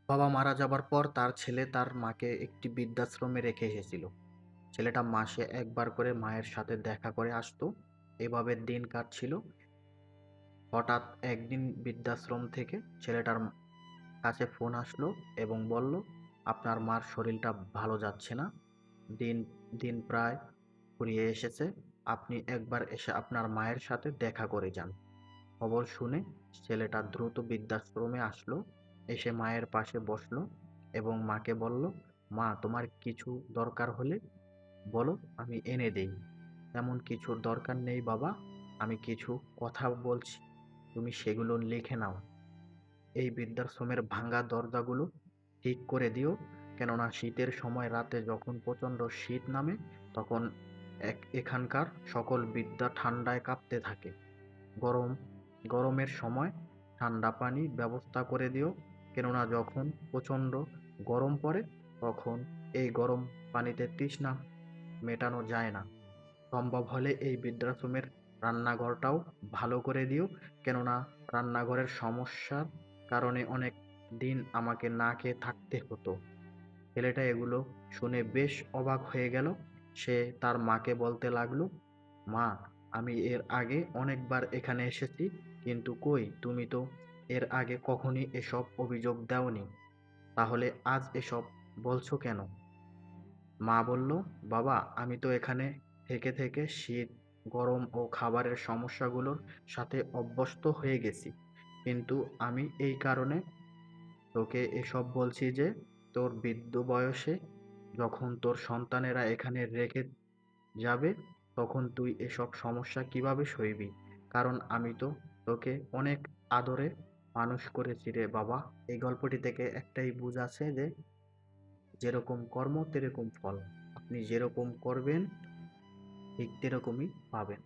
বাবা মারা যাবার পর তার ছেলে তার মাকে একটি বৃদ্ধাশ্রমে রেখে এসেছিল। ছেলেটা মাসে একবার করে মায়ের সাথে দেখা করে আসতো। এভাবে দিন কাটছিল। হঠাৎ একদিন বৃদ্ধাশ্রম থেকে ছেলেটার কাছে ফোন আসলো এবং বলল, আপনার মার শরীরটা ভালো যাচ্ছে না। দিন দিন প্রায় ফুরিয়ে এসেছে। আপনি একবার এসে আপনার মায়ের সাথে দেখা করে যান। খবর শুনে ছেলেটা দ্রুত বৃদ্ধাশ্রমে আসলো। এসে মায়ের পাশে বসলো এবং মাকে বলল, মা, তোমার কিছু দরকার হলে বলো, আমি এনে দেই। তেমন কিছুর দরকার নেই বাবা, আমি কিছু কথা বলছি, তুমি সেগুলো লিখে নাও। এই বৃদ্ধাশ্রমের ভাঙা দরজাগুলো ঠিক করে দিও, কেননা শীতের সময় রাতে যখন প্রচণ্ড শীত নামে তখন এখানকার সকল বৃদ্ধা ঠান্ডায় কাঁপতে থাকে। গরম গরমের সময় ঠান্ডা পানি ব্যবস্থা করে দিও, কেননা যখন প্রচণ্ড গরম পড়ে তখন এই গরম পানিতে তৃষ্ণা মেটানো যায় না। সম্ভব হলে এই বৃদ্ধাশ্রমের রান্নাঘরটাও ভালো করে দিও, কেননা রান্নাঘরের সমস্যার কারণে অনেক দিন আমাকে না খেয়ে থাকতে হতো। ছেলেটা এগুলো শুনে বেশ অবাক হয়ে গেল। সে তার মাকে বলতে লাগলো, মা, আমি এর আগে অনেকবার এখানে এসেছি, কিন্তু কই তুমি তো এর আগে কখনই এসব অভিযোগ দাওনি, তাহলে আজ এসব বলছো কেন? মা বলল, বাবা, আমি তো এখানে থেকে থেকে শীত, গরম ও খাবারের সমস্যাগুলোর সাথে অভ্যস্ত হয়ে গেছি। কিন্তু আমি এই কারণে তোকে এসব বলছি যে তোর বৃদ্ধ বয়সে যখন তোর সন্তানেরা এখানে রেখে যাবে তখন তুই এসব সমস্যা কিভাবে সইবি? কারণ আমি তো তোকে অনেক আদরে মানুষ করেছি রে বাবা। এই গল্পটি থেকে একটাই বুঝাচ্ছে যে যেরকম কর্ম তেরকম ফল। আপনি যেরকম করবেন ঠিক তেরকমই পাবেন।